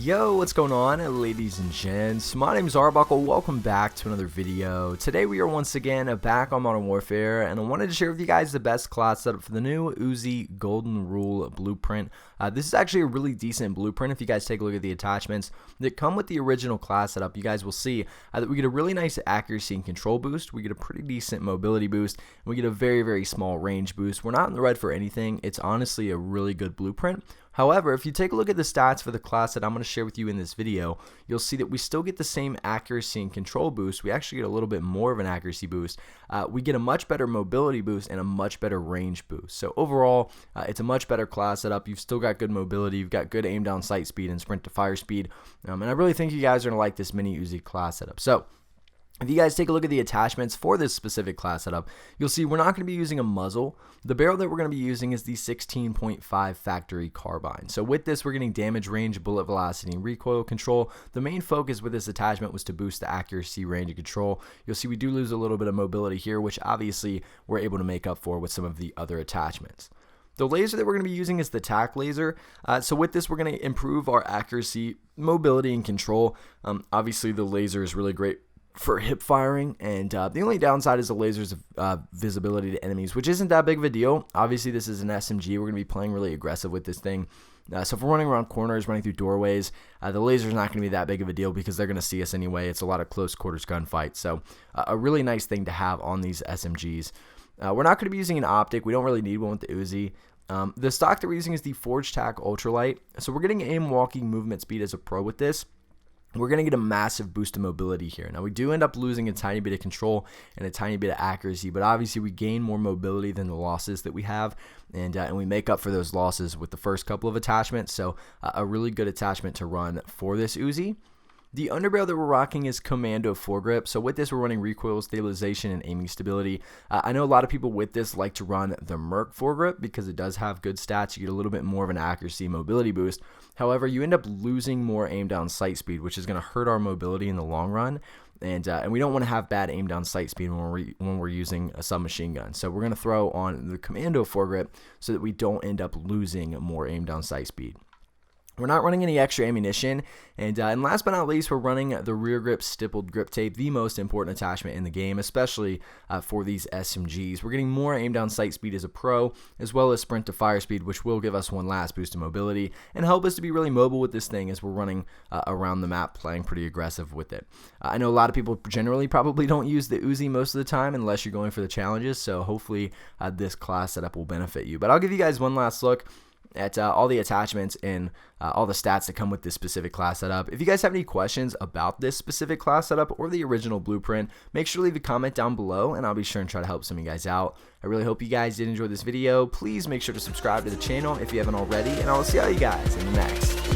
Yo, what's going on, ladies and gents? My name is Arbuckle. Welcome back to another video. Today we are once again back on Modern Warfare, and I wanted to share with you guys the best class setup for the new Uzi Golden Rule blueprint. This is actually a really decent blueprint. If you guys take a look at the attachments that come with the original class setup, you guys will see that we get a really nice accuracy and control boost. We get a pretty decent mobility boost, and we get a very small range boost. We're not in the red for anything. It's honestly a really good blueprint. However, if you take a look at the stats for the class that I'm going to share with you in this video, you'll see that we still get the same accuracy and control boost. We actually get a little bit more of an accuracy boost. We get a much better mobility boost and a much better range boost. So overall, it's a much better class setup. You've still got good mobility. You've got good aim down sight speed and sprint to fire speed. And I really think you guys are going to like this mini Uzi class setup. So if you guys take a look at the attachments for this specific class setup, you'll see we're not going to be using a muzzle. The barrel that we're going to be using is the 16.5 factory carbine. So with this, we're getting damage, range, bullet velocity, and recoil control. The main focus with this attachment was to boost the accuracy, range, and control. You'll see we do lose a little bit of mobility here, which obviously we're able to make up for with some of the other attachments. The laser that we're going to be using is the TAC laser. So with this, we're going to improve our accuracy, mobility, and control. Obviously, the laser is really great for hip firing, and the only downside is the laser's visibility to enemies, which isn't that big of a deal. Obviously, this is an SMG. We're going to be playing really aggressive with this thing. So if we're running around corners, running through doorways, the laser's not going to be that big of a deal because they're going to see us anyway. It's a lot of close quarters gunfights. So a really nice thing to have on these SMGs. We're not going to be using an optic. We don't really need one with the Uzi. The stock that we're using is the Forge Tac Ultralight. So we're getting aim, walking, movement speed as a pro with this. We're going to get a massive boost of mobility here. Now, we do end up losing a tiny bit of control and a tiny bit of accuracy, but obviously we gain more mobility than the losses that we have, and we make up for those losses with the first couple of attachments. So a really good attachment to run for this Uzi. The underbarrel that we're rocking is Commando foregrip. So with this, we're running recoil stabilization and aiming stability. I know a lot of people with this like to run the Merc foregrip because it does have good stats. You get a little bit more of an accuracy mobility boost. However, you end up losing more aim down sight speed, which is going to hurt our mobility in the long run. And we don't want to have bad aim down sight speed when we're using a submachine gun. So we're going to throw on the Commando foregrip so that we don't end up losing more aim down sight speed. We're not running any extra ammunition, and last but not least, we're running the rear grip stippled grip tape, the most important attachment in the game, especially for these SMGs. We're getting more aim down sight speed as a pro, as well as sprint to fire speed, which will give us one last boost of mobility and help us to be really mobile with this thing as we're running around the map, playing pretty aggressive with it. I know a lot of people generally probably don't use the Uzi most of the time unless you're going for the challenges, so hopefully this class setup will benefit you. But I'll give you guys one last look at all the attachments and all the stats that come with this specific class setup. If you guys have any questions about this specific class setup or the original blueprint, make sure to leave a comment down below, and I'll be sure and try to help some of you guys out. I really hope you guys did enjoy this video. Please make sure to subscribe to the channel if you haven't already, and I will see all you guys in the next